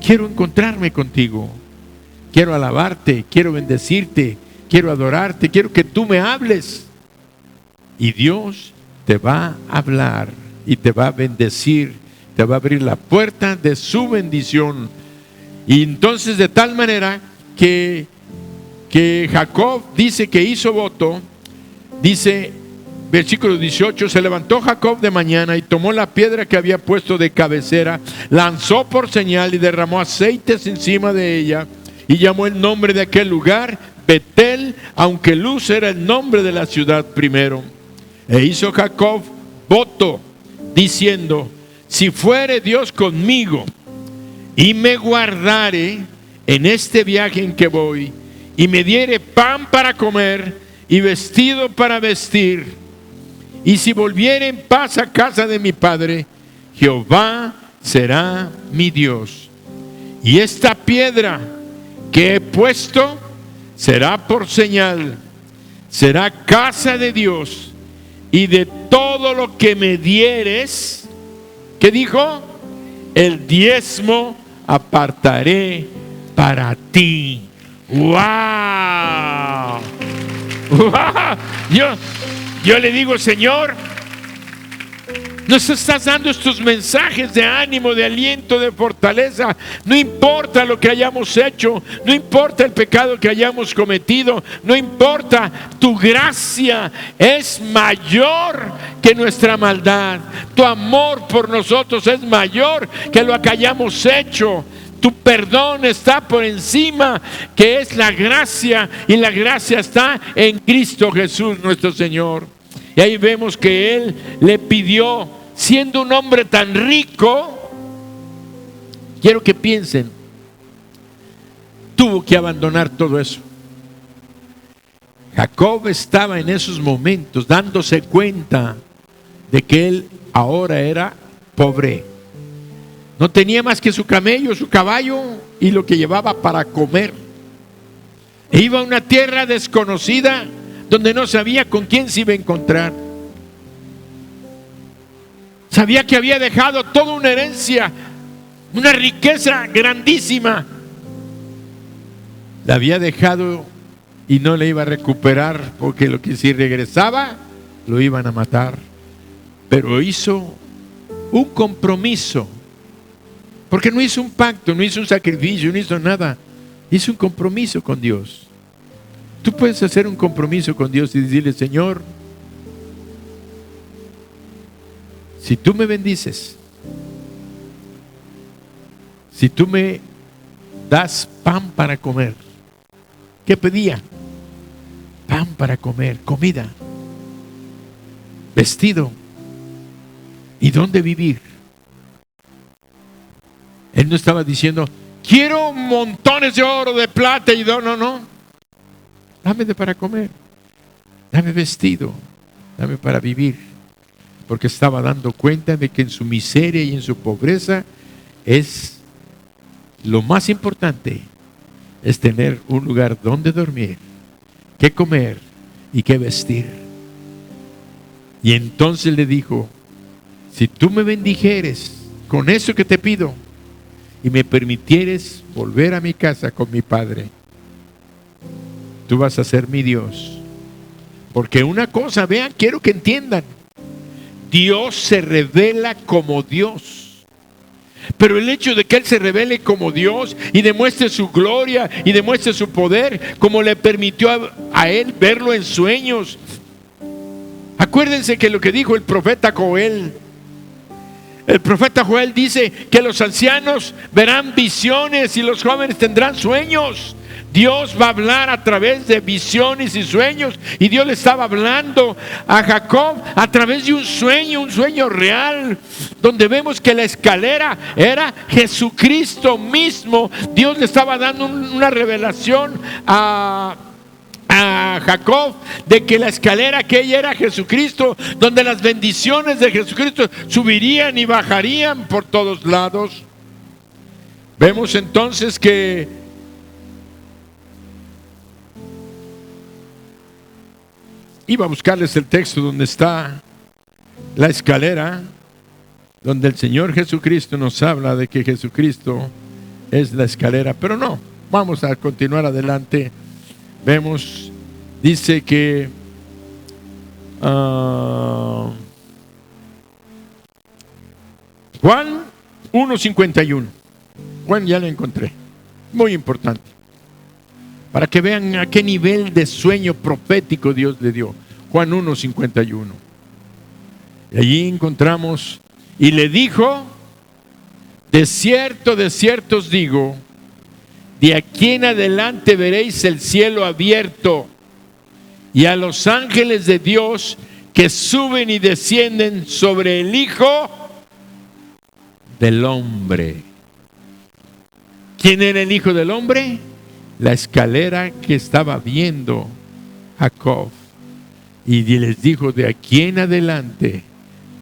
quiero encontrarme contigo, quiero alabarte, quiero bendecirte, quiero adorarte, quiero que tú me hables. Y Dios te va a hablar y te va a bendecir, te va a abrir la puerta de su bendición. Y entonces de tal manera que Jacob dice que hizo voto, dice versículo 18, se levantó Jacob de mañana y tomó la piedra que había puesto de cabecera, lanzó por señal y derramó aceites encima de ella y llamó el nombre de aquel lugar Betel, aunque Luz era el nombre de la ciudad primero. E hizo Jacob voto diciendo: si fuere Dios conmigo y me guardare en este viaje en que voy, y me diere pan para comer y vestido para vestir, y si volviere en paz a casa de mi padre, Jehová será mi Dios. Y esta piedra que he puesto será por señal, será casa de Dios, y de todo lo que me dieres, ¿qué dijo? El diezmo apartaré para ti. ¡Wow! ¡Wow! Yo le digo: Señor, nos estás dando estos mensajes de ánimo, de aliento, de fortaleza. No importa lo que hayamos hecho, no importa el pecado que hayamos cometido, no importa, tu gracia es mayor que nuestra maldad. Tu amor por nosotros es mayor que lo que hayamos hecho. Tu perdón está por encima, que es la gracia, y la gracia está en Cristo Jesús nuestro Señor. Y ahí vemos que Él le pidió, siendo un hombre tan rico, quiero que piensen, tuvo que abandonar todo eso. Jacob estaba en esos momentos dándose cuenta de que él ahora era pobre. No tenía más que su camello, su caballo y lo que llevaba para comer. E iba a una tierra desconocida donde no sabía con quién se iba a encontrar. Sabía que había dejado toda una herencia, una riqueza grandísima. La había dejado y no la iba a recuperar, porque lo que si regresaba lo iban a matar. Pero hizo un compromiso. Porque no hizo un pacto, no hizo un sacrificio, no hizo nada. Hizo un compromiso con Dios. Tú puedes hacer un compromiso con Dios y decirle: Señor, si tú me bendices, si tú me das pan para comer. ¿Qué pedía? Pan para comer, comida, vestido y dónde vivir. Él no estaba diciendo: quiero montones de oro, de plata y no. Dame de para comer, dame vestido, dame para vivir. Porque estaba dando cuenta de que en su miseria y en su pobreza es lo más importante, es tener un lugar donde dormir, qué comer y qué vestir. Y entonces le dijo: si tú me bendijeres con eso que te pido y me permitieres volver a mi casa con mi padre, tú vas a ser mi Dios. Porque una cosa, vean, quiero que entiendan, Dios se revela como Dios. Pero el hecho de que Él se revele como Dios y demuestre su gloria y demuestre su poder, como le permitió a Él verlo en sueños. Acuérdense que lo que dijo el profeta Joel. El profeta Joel dice que los ancianos verán visiones y los jóvenes tendrán sueños. Dios va a hablar a través de visiones y sueños. Y Dios le estaba hablando a Jacob a través de un sueño real, donde vemos que la escalera era Jesucristo mismo. Dios le estaba dando una revelación a Jacob de que la escalera aquella era Jesucristo, donde las bendiciones de Jesucristo subirían y bajarían por todos lados. Vemos entonces que iba a buscarles el texto donde está la escalera, donde el Señor Jesucristo nos habla de que Jesucristo es la escalera, pero no, vamos a continuar adelante. Vemos, dice que Juan 1:51. Juan, ya lo encontré. Muy importante. Para que vean a qué nivel de sueño profético Dios le dio. Juan 1:51. Y allí encontramos, y le dijo: de cierto os digo, de aquí en adelante veréis el cielo abierto y a los ángeles de Dios que suben y descienden sobre el Hijo del Hombre. ¿Quién era el Hijo del Hombre? La escalera que estaba viendo Jacob. Y les dijo: de aquí en adelante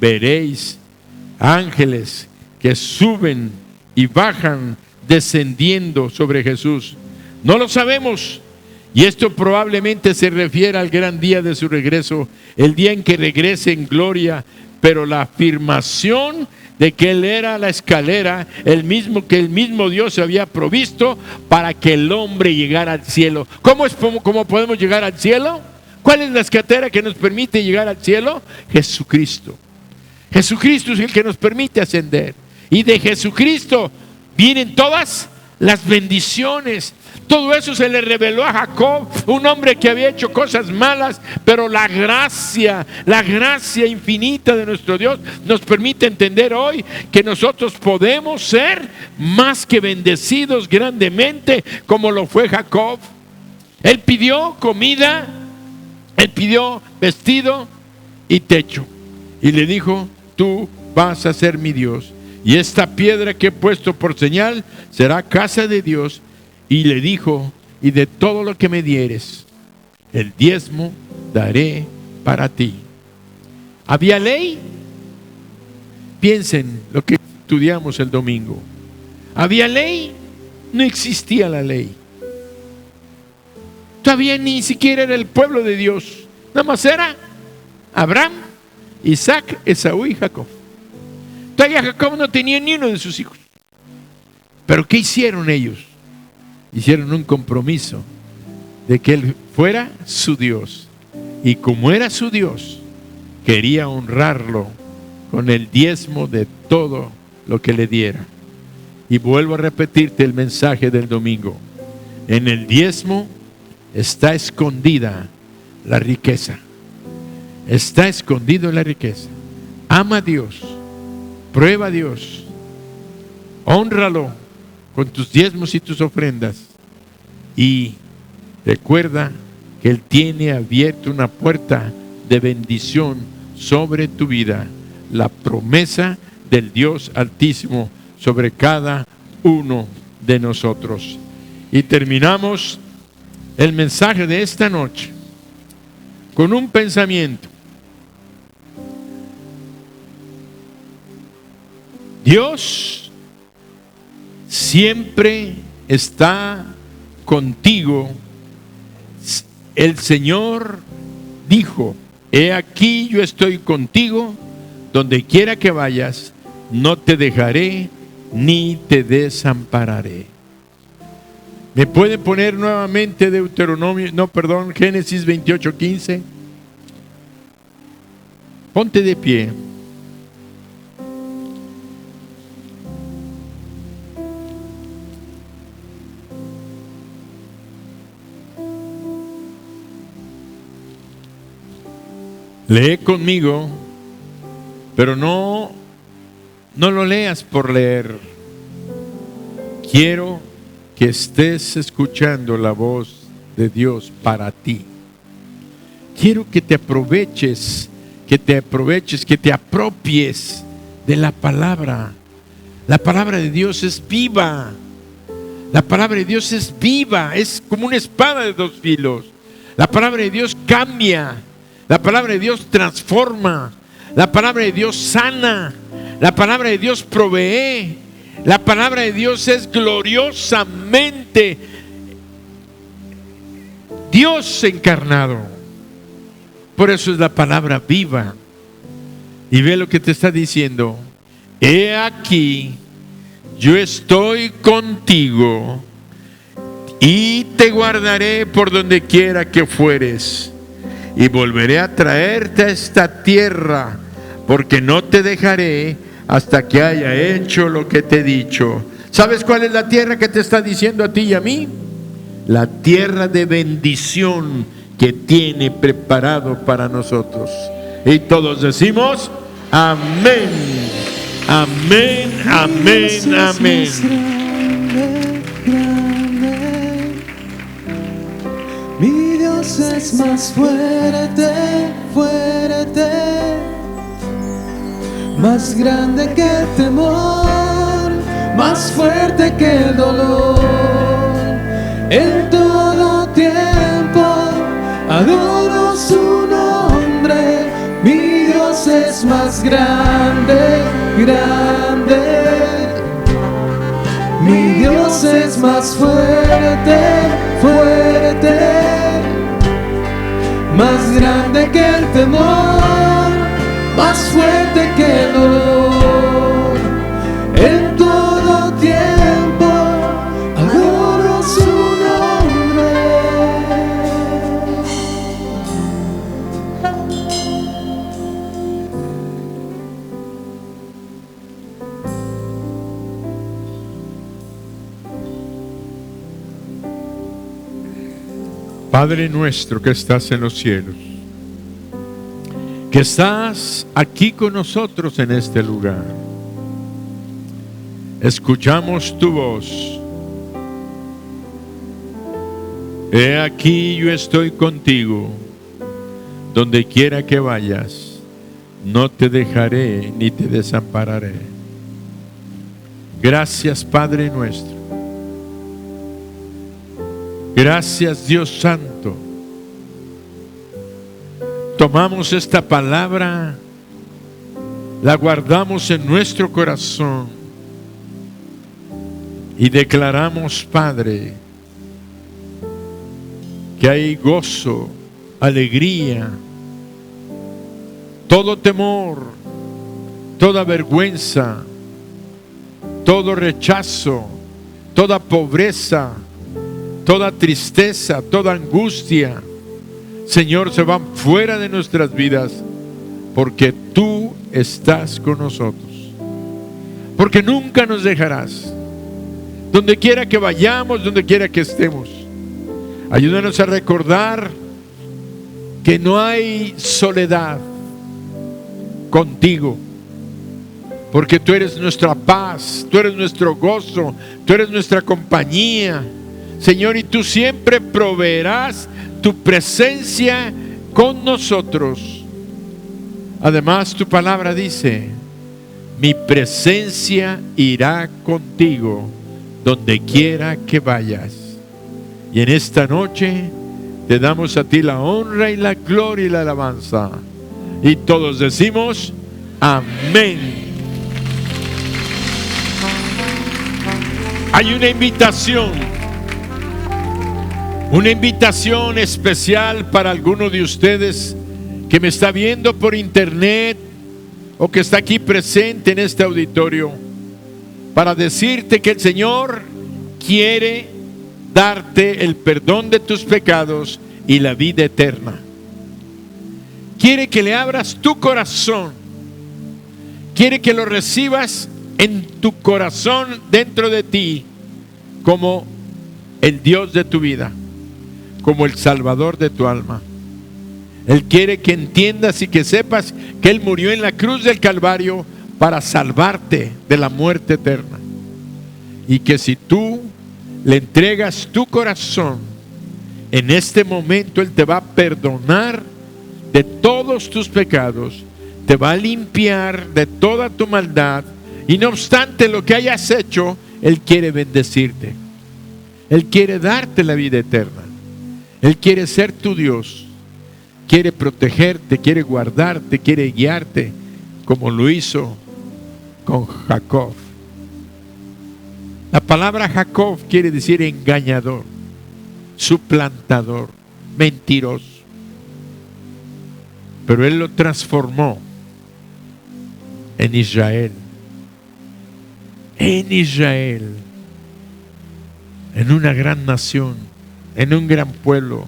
veréis ángeles que suben y bajan descendiendo sobre Jesús. No lo sabemos, y esto probablemente se refiere al gran día de su regreso, el día en que regrese en gloria, pero la afirmación de que Él era la escalera, el mismo Dios había provisto para que el hombre llegara al cielo. ¿Cómo podemos llegar al cielo? ¿Cuál es la escalera que nos permite llegar al cielo? Jesucristo. Jesucristo es el que nos permite ascender. Y de Jesucristo vienen todas las bendiciones. Todo eso se le reveló a Jacob, un hombre que había hecho cosas malas, pero la gracia infinita de nuestro Dios nos permite entender hoy que nosotros podemos ser más que bendecidos grandemente como lo fue Jacob. Él pidió comida, él pidió vestido y techo, y le dijo: tú vas a ser mi Dios, y esta piedra que he puesto por señal será casa de Dios. Y le dijo: y de todo lo que me dieres, el diezmo daré para ti. ¿Había ley? Piensen lo que estudiamos el domingo. ¿Había ley? No existía la ley. Todavía ni siquiera era el pueblo de Dios. Nada más era Abraham, Isaac, Esaú y Jacob. Todavía Jacob no tenía ni uno de sus hijos. Pero ¿qué hicieron ellos? Hicieron un compromiso de que Él fuera su Dios. Y como era su Dios, quería honrarlo con el diezmo de todo lo que le diera. Y vuelvo a repetirte el mensaje del domingo. En el diezmo está escondida la riqueza. Está escondido en la riqueza. Ama a Dios. Prueba a Dios. Hónralo con tus diezmos y tus ofrendas. Y recuerda que Él tiene abierta una puerta de bendición sobre tu vida. La promesa del Dios Altísimo sobre cada uno de nosotros. Y terminamos el mensaje de esta noche con un pensamiento. Dios siempre está contigo. El Señor dijo: he aquí yo estoy contigo, donde quiera que vayas, no te dejaré ni te desampararé. ¿Me pueden poner nuevamente Génesis 28:15? Ponte de pie. Lee conmigo, pero no lo leas por leer. Quiero que estés escuchando la voz de Dios para ti. Quiero que te aproveches, que te apropies de la palabra. La palabra de Dios es viva. La palabra de Dios es viva, es como una espada de dos filos. La palabra de Dios cambia. La palabra de Dios transforma. La palabra de Dios sana. La palabra de Dios provee. La palabra de Dios es gloriosamente Dios encarnado. Por eso es la palabra viva. Y ve lo que te está diciendo. He aquí, yo estoy contigo y te guardaré por donde quiera que fueres. Y volveré a traerte a esta tierra, porque no te dejaré hasta que haya hecho lo que te he dicho. ¿Sabes cuál es la tierra que te está diciendo a ti y a mí? La tierra de bendición que tiene preparado para nosotros. Y todos decimos, amén, amén, amén, amén. Mi Dios es más fuerte, fuerte, más grande que el temor, más fuerte que el dolor. En todo tiempo adoro su nombre. Mi Dios es más grande, grande. Mi Dios es más fuerte, fuerte, más grande que el temor, más fuerte que el dolor. En todo tiempo adoro su nombre. Padre nuestro que estás en los cielos, que estás aquí con nosotros en este lugar, escuchamos tu voz. He aquí yo estoy contigo, donde quiera que vayas, no te dejaré ni te desampararé. Gracias, Padre nuestro. Gracias, Dios Santo. Tomamos esta palabra, la guardamos en nuestro corazón y declaramos, Padre, que hay gozo, alegría, todo temor, toda vergüenza, todo rechazo, toda pobreza, toda tristeza, toda angustia, Señor, se van fuera de nuestras vidas, porque tú estás con nosotros, porque nunca nos dejarás, donde quiera que vayamos, donde quiera que estemos. Ayúdanos a recordar que no hay soledad contigo, porque tú eres nuestra paz, tú eres nuestro gozo, tú eres nuestra compañía, Señor, y tú siempre proveerás tu presencia con nosotros. Además, tu palabra dice, mi presencia irá contigo donde quiera que vayas. Y en esta noche te damos a ti la honra y la gloria y la alabanza. Y todos decimos, amén. Hay una invitación especial para alguno de ustedes que me está viendo por internet o que está aquí presente en este auditorio, para decirte que el Señor quiere darte el perdón de tus pecados y la vida eterna. Quiere que le abras tu corazón, quiere que lo recibas en tu corazón, dentro de ti, como el Dios de tu vida, como el Salvador de tu alma. Él quiere que entiendas y que sepas que Él murió en la cruz del Calvario para salvarte de la muerte eterna, y que si tú le entregas tu corazón, en este momento Él te va a perdonar de todos tus pecados, te va a limpiar de toda tu maldad, y no obstante lo que hayas hecho, Él quiere bendecirte. Él quiere darte la vida eterna. Él quiere ser tu Dios. Quiere protegerte, quiere guardarte, quiere guiarte, como lo hizo con Jacob. La palabra Jacob quiere decir engañador, suplantador, mentiroso. Pero Él lo transformó en Israel. En Israel, en una gran nación, en un gran pueblo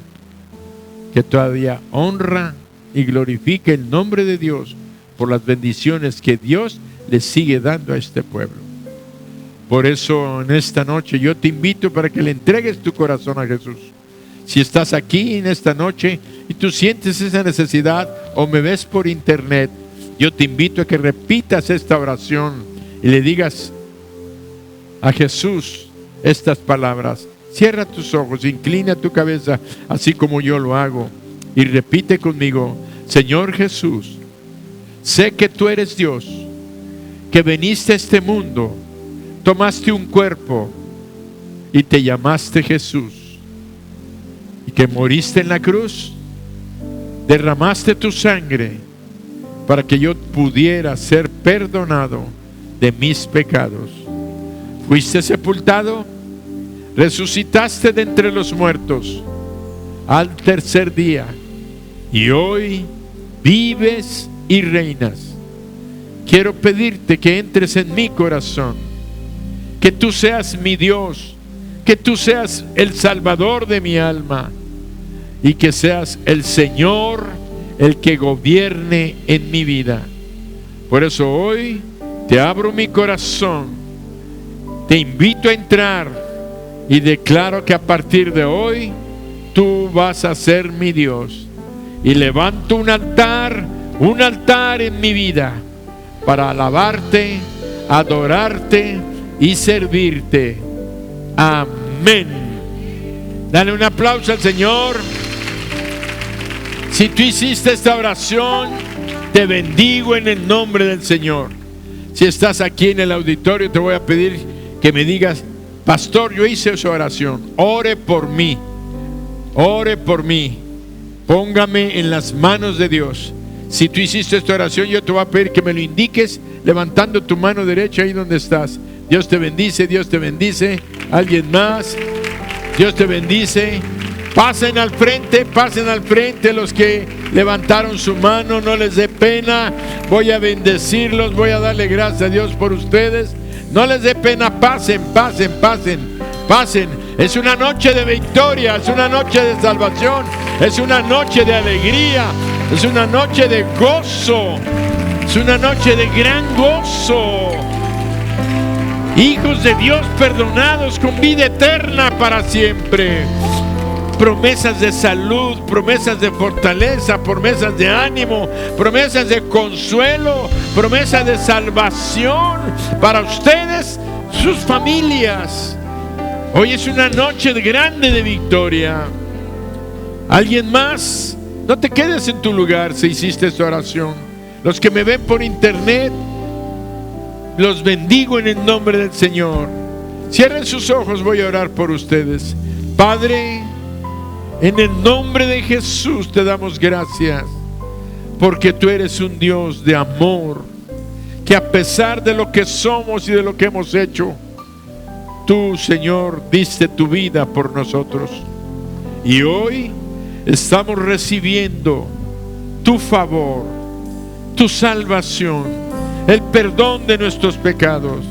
que todavía honra y glorifica el nombre de Dios por las bendiciones que Dios le sigue dando a este pueblo. Por eso en esta noche yo te invito para que le entregues tu corazón a Jesús. Si estás aquí en esta noche y tú sientes esa necesidad o me ves por internet, yo te invito a que repitas esta oración y le digas a Jesús estas palabras. Cierra tus ojos, inclina tu cabeza así como yo lo hago y repite conmigo: Señor Jesús, sé que tú eres Dios, que viniste a este mundo, tomaste un cuerpo y te llamaste Jesús, y que moriste en la cruz, derramaste tu sangre para que yo pudiera ser perdonado de mis pecados. Fuiste sepultado, resucitaste de entre los muertos al tercer día, y hoy vives y reinas. Quiero pedirte que entres en mi corazón, que tú seas mi Dios, que tú seas el Salvador de mi alma y que seas el Señor, el que gobierne en mi vida. Por eso hoy te abro mi corazón, te invito a entrar y declaro que a partir de hoy tú vas a ser mi Dios. Y levanto un altar en mi vida para alabarte, adorarte y servirte. Amén. Dale un aplauso al Señor. Si tú hiciste esta oración, te bendigo en el nombre del Señor. Si estás aquí en el auditorio, te voy a pedir que me digas: pastor, yo hice esa oración, ore por mí, póngame en las manos de Dios. Si tú hiciste esta oración, yo te voy a pedir que me lo indiques levantando tu mano derecha ahí donde estás. Dios te bendice, Dios te bendice. ¿Alguien más? Dios te bendice. Pasen al frente los que levantaron su mano, no les dé pena. Voy a bendecirlos, voy a darle gracias a Dios por ustedes. No les dé pena, pasen. Es una noche de victoria, es una noche de salvación, es una noche de alegría, es una noche de gozo, es una noche de gran gozo. Hijos de Dios perdonados con vida eterna para siempre. Promesas de salud, promesas de fortaleza, promesas de ánimo, promesas de consuelo, promesas de salvación para ustedes, sus familias. Hoy es una noche grande de victoria. ¿Alguien más? No te quedes en tu lugar si hiciste esta oración. Los que me ven por internet, los bendigo en el nombre del Señor. Cierren sus ojos, voy a orar por ustedes. Padre, en el nombre de Jesús te damos gracias, porque tú eres un Dios de amor, que a pesar de lo que somos y de lo que hemos hecho, tú, Señor, diste tu vida por nosotros. Y hoy estamos recibiendo tu favor, tu salvación, el perdón de nuestros pecados.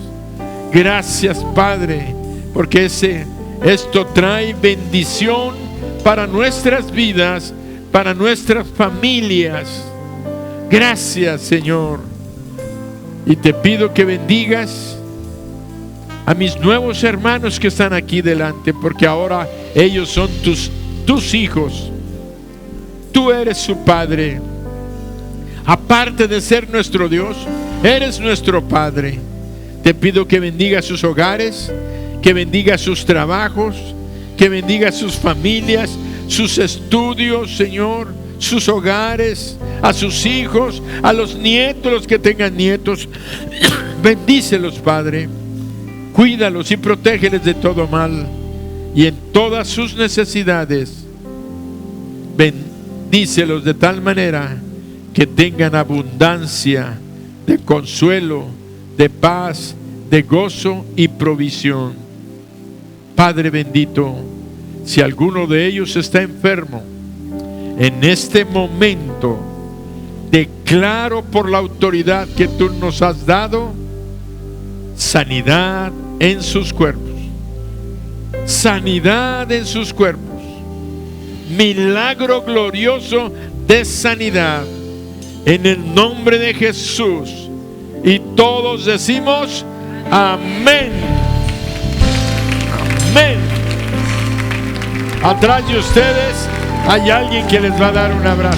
Gracias, Padre, porque esto trae bendición para nuestras vidas, para nuestras familias. Gracias, Señor. Y te pido que bendigas a mis nuevos hermanos que están aquí delante, porque ahora ellos son tus hijos. Tú eres su Padre. Aparte de ser nuestro Dios, eres nuestro Padre. Te pido que bendiga sus hogares, que bendiga sus trabajos, que bendiga sus familias, sus estudios, Señor, sus hogares, a sus hijos, a los nietos, los que tengan nietos. Bendícelos, Padre. Cuídalos y protégeles de todo mal. Y en todas sus necesidades, bendícelos de tal manera que tengan abundancia de consuelo, de paz, de gozo y provisión. Padre bendito, si alguno de ellos está enfermo, en este momento declaro por la autoridad que tú nos has dado, sanidad en sus cuerpos, sanidad en sus cuerpos, milagro glorioso de sanidad en el nombre de Jesús. Y todos decimos amén. Amén. Atrás de ustedes hay alguien que les va a dar un abrazo.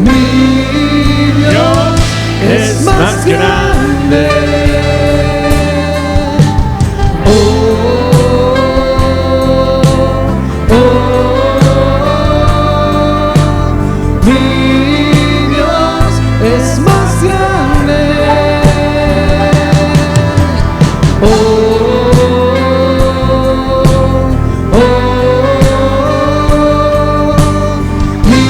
Mi Dios es más grande. Mi Dios es más grande. Mi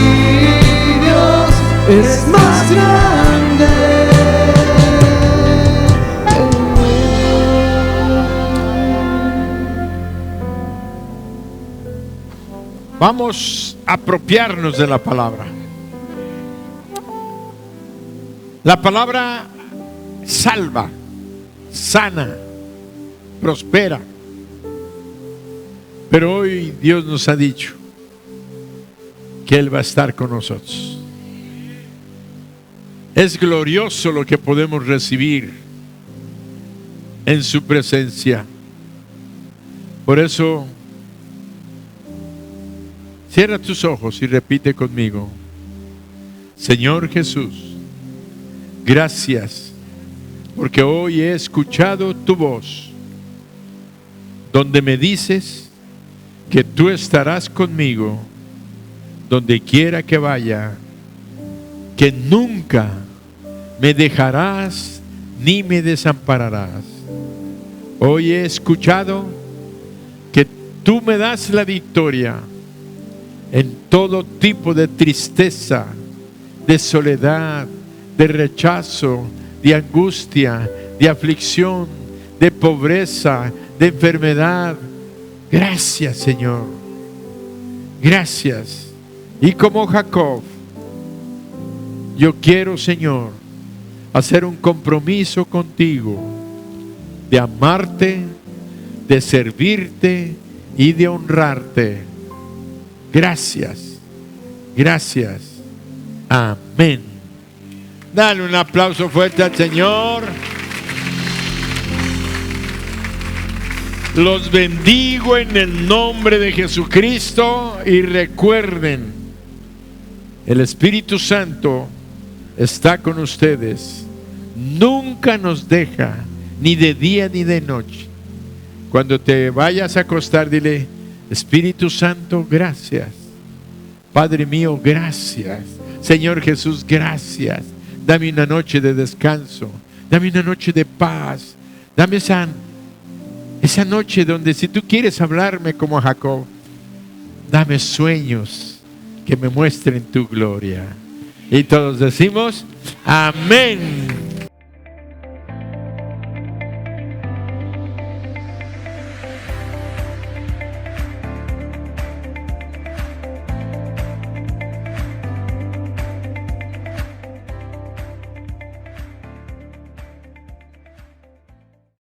Dios es más grande. Vamos a apropiarnos de la palabra. La palabra salva, sana, prospera. Pero hoy Dios nos ha dicho que Él va a estar con nosotros. Es glorioso lo que podemos recibir en su presencia. Por eso, cierra tus ojos y repite conmigo: Señor Jesús, gracias porque hoy he escuchado tu voz, donde me dices que tú estarás conmigo donde quiera que vaya, que nunca me dejarás ni me desampararás. Hoy he escuchado que tú me das la victoria en todo tipo de tristeza, de soledad, de rechazo, de angustia, de aflicción, de pobreza, de enfermedad. Gracias, Señor. Gracias. Y como Jacob, yo quiero, Señor, hacer un compromiso contigo de amarte, de servirte y de honrarte. Gracias. Gracias. Amén. Dale un aplauso fuerte al Señor. Los bendigo en el nombre de Jesucristo y recuerden, el Espíritu Santo está con ustedes. Nunca nos deja, ni de día ni de noche. Cuando te vayas a acostar, dile: Espíritu Santo, gracias. Padre mío, gracias. Señor Jesús, gracias. Dame una noche de descanso. Dame una noche de paz. Dame esa noche donde, si tú quieres hablarme como a Jacob, dame sueños que me muestren tu gloria. Y todos decimos: amén.